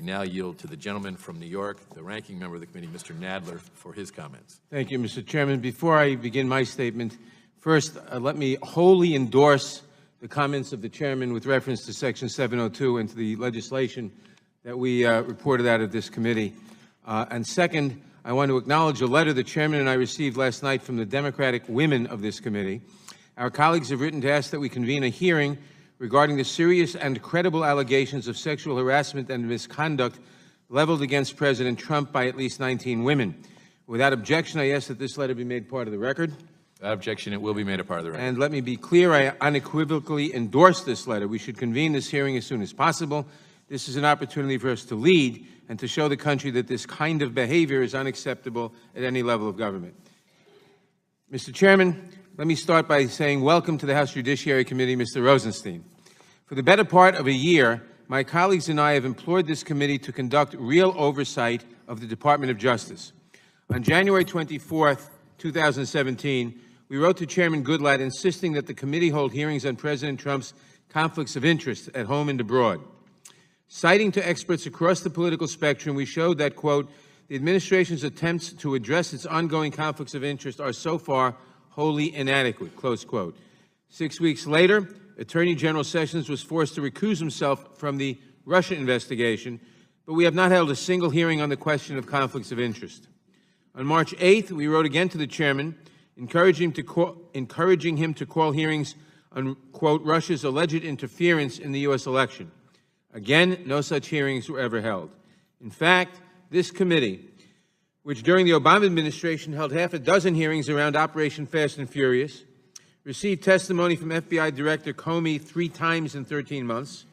I now yield to the gentleman from New York, the ranking member of the committee, Mr. Nadler, for his comments. Thank you, Mr. Chairman. Before I begin my statement, first, let me wholly endorse the comments of the chairman with reference to Section 702 and to the legislation that we reported out of this committee. And second, I want to acknowledge a letter the chairman and I received last night from the Democratic women of this committee. Our colleagues have written to ask that we convene a hearing regarding the serious and credible allegations of sexual harassment and misconduct leveled against President Trump by at least 19 women. Without objection, I ask that this letter be made part of the record. Without objection, it will be made a part of the record. And let me be clear, I unequivocally endorse this letter. We should convene this hearing as soon as possible. This is an opportunity for us to lead and to show the country that this kind of behavior is unacceptable at any level of government. Mr. Chairman, let me start by saying welcome to the House Judiciary Committee, Mr. Rosenstein. For the better part of a year, my colleagues and I have implored this committee to conduct real oversight of the Department of Justice. On January 24th, 2017, we wrote to Chairman Goodlatte insisting that the committee hold hearings on President Trump's conflicts of interest at home and abroad. Citing to experts across the political spectrum, we showed that, quote, the administration's attempts to address its ongoing conflicts of interest are so far wholly inadequate, close quote. 6 weeks later, Attorney General Sessions was forced to recuse himself from the Russia investigation, but we have not held a single hearing on the question of conflicts of interest. On March 8th, we wrote again to the chairman, encouraging him to call hearings on, quote, Russia's alleged interference in the U.S. election. Again, no such hearings were ever held. In fact, this committee, which during the Obama administration held half a dozen hearings around Operation Fast and Furious, received testimony from FBI Director Comey 3 times in 13 months,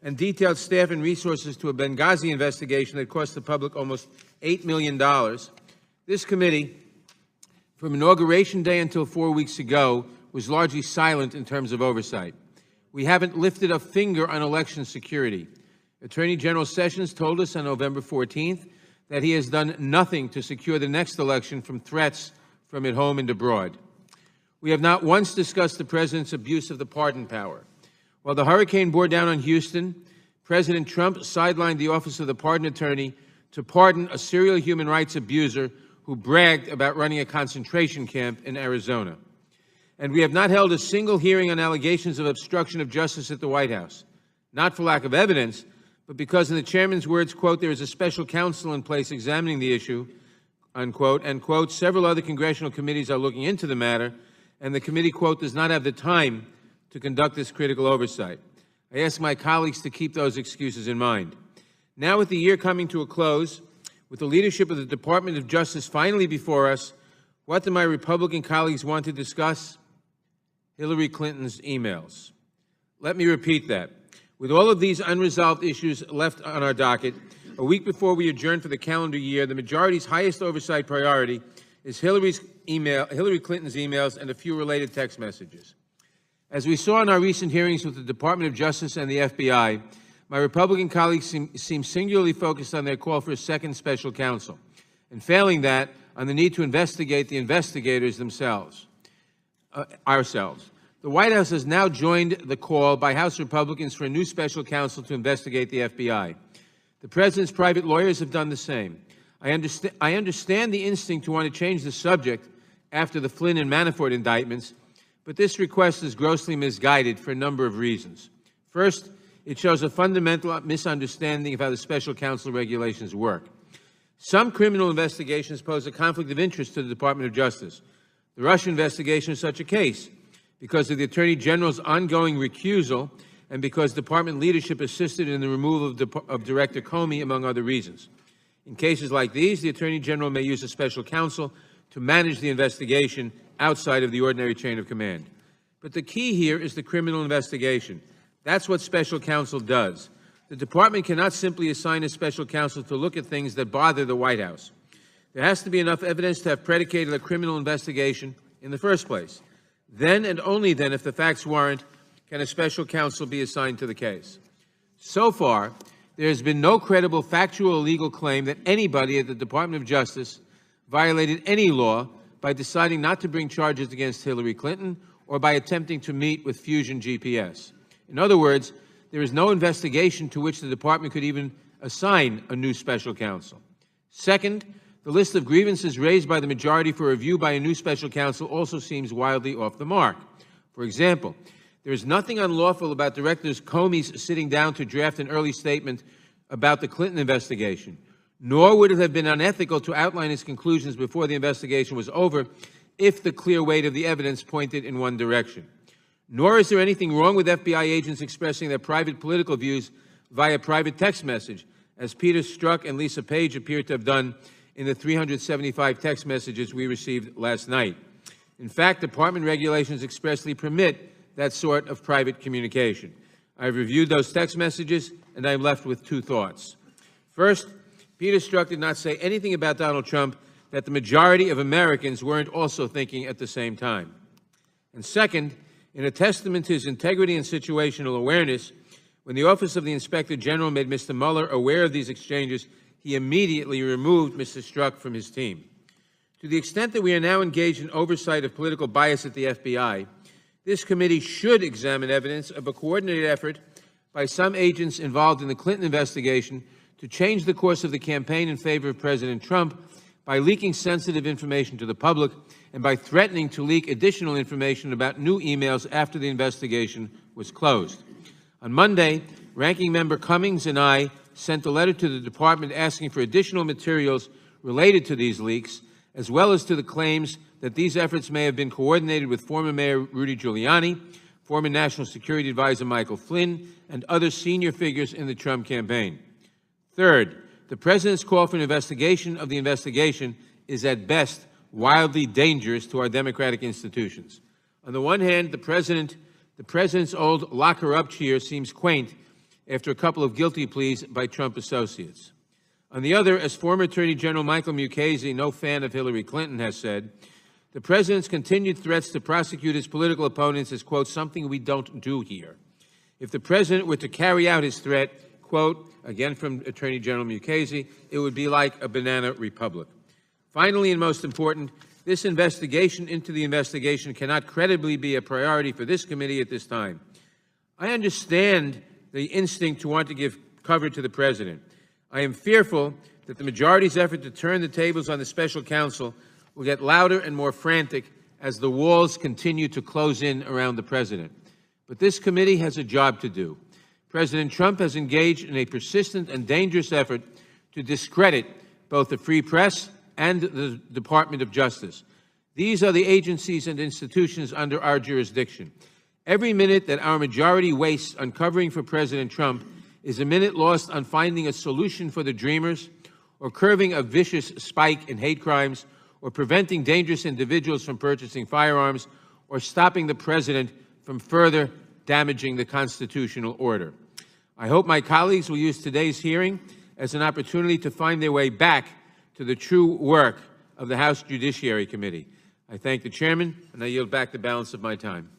and detailed staff and resources to a Benghazi investigation that cost the public almost $8 million, this committee, from Inauguration Day until 4 weeks ago, was largely silent in terms of oversight. We haven't lifted a finger on election security. Attorney General Sessions told us on November 14th that he has done nothing to secure the next election from threats from at home and abroad. We have not once discussed the president's abuse of the pardon power. While the hurricane bore down on Houston, President Trump sidelined the office of the pardon attorney to pardon a serial human rights abuser who bragged about running a concentration camp in Arizona. And we have not held a single hearing on allegations of obstruction of justice at the White House, not for lack of evidence, but because, in the chairman's words, quote, there is a special counsel in place examining the issue, unquote, and, quote, several other congressional committees are looking into the matter, and the committee, quote, does not have the time to conduct this critical oversight. I ask my colleagues to keep those excuses in mind. Now, with the year coming to a close, with the leadership of the Department of Justice finally before us, what do my Republican colleagues want to discuss? Hillary Clinton's emails. Let me repeat that. With all of these unresolved issues left on our docket, a week before we adjourn for the calendar year, the majority's highest oversight priority is Hillary Clinton's emails and a few related text messages. As we saw in our recent hearings with the Department of Justice and the FBI, my Republican colleagues seem singularly focused on their call for a second special counsel, and failing that, on the need to investigate the investigators themselves. Ourselves. The White House has now joined the call by House Republicans for a new special counsel to investigate the FBI. The president's private lawyers have done the same. I understand the instinct to want to change the subject after the Flynn and Manafort indictments, but this request is grossly misguided for a number of reasons. First, it shows a fundamental misunderstanding of how the special counsel regulations work. Some criminal investigations pose a conflict of interest to the Department of Justice. The Russia investigation is such a case because of the Attorney General's ongoing recusal and because department leadership assisted in the removal of Director Comey, among other reasons. In cases like these, the Attorney General may use a special counsel to manage the investigation outside of the ordinary chain of command. But the key here is the criminal investigation. That's what special counsel does. The department cannot simply assign a special counsel to look at things that bother the White House. There has to be enough evidence to have predicated a criminal investigation in the first place. Then and only then, if the facts warrant, can a special counsel be assigned to the case. So far, there has been no credible factual or legal claim that anybody at the Department of Justice violated any law by deciding not to bring charges against Hillary Clinton or by attempting to meet with Fusion GPS. In other words, there is no investigation to which the department could even assign a new special counsel. Second, the list of grievances raised by the majority for review by a new special counsel also seems wildly off the mark. For example, there is nothing unlawful about Director Comey's sitting down to draft an early statement about the Clinton investigation, nor would it have been unethical to outline his conclusions before the investigation was over if the clear weight of the evidence pointed in one direction. Nor is there anything wrong with FBI agents expressing their private political views via private text message, as Peter Strzok and Lisa Page appear to have done in the 375 text messages we received last night. In fact, department regulations expressly permit that sort of private communication. I've reviewed those text messages, and I'm left with two thoughts. First, Peter Strzok did not say anything about Donald Trump that the majority of Americans weren't also thinking at the same time. And second, in a testament to his integrity and situational awareness, when the Office of the Inspector General made Mr. Mueller aware of these exchanges, he immediately removed Mr. Strzok from his team. To the extent that we are now engaged in oversight of political bias at the FBI, this committee should examine evidence of a coordinated effort by some agents involved in the Clinton investigation to change the course of the campaign in favor of President Trump by leaking sensitive information to the public and by threatening to leak additional information about new emails after the investigation was closed. On Monday, Ranking Member Cummings and I sent a letter to the department asking for additional materials related to these leaks, as well as to the claims that these efforts may have been coordinated with former Mayor Rudy Giuliani, former National Security Advisor Michael Flynn, and other senior figures in the Trump campaign. Third, the President's call for an investigation of the investigation is at best wildly dangerous to our democratic institutions. On the one hand, the President's old lock-her-up cheer seems quaint after a couple of guilty pleas by Trump associates. On the other, as former Attorney General Michael Mukasey, no fan of Hillary Clinton, has said, the President's continued threats to prosecute his political opponents is, quote, something we don't do here. If the President were to carry out his threat, quote, again from Attorney General Mukasey, it would be like a banana republic. Finally, and most important, this investigation into the investigation cannot credibly be a priority for this committee at this time. I understand the instinct to want to give cover to the President. I am fearful that the majority's effort to turn the tables on the special counsel will get louder and more frantic as the walls continue to close in around the President. But this committee has a job to do. President Trump has engaged in a persistent and dangerous effort to discredit both the free press and the Department of Justice. These are the agencies and institutions under our jurisdiction. Every minute that our majority wastes uncovering for President Trump is a minute lost on finding a solution for the Dreamers, or curbing a vicious spike in hate crimes, or preventing dangerous individuals from purchasing firearms, or stopping the President from further damaging the constitutional order. I hope my colleagues will use today's hearing as an opportunity to find their way back to the true work of the House Judiciary Committee. I thank the Chairman, and I yield back the balance of my time.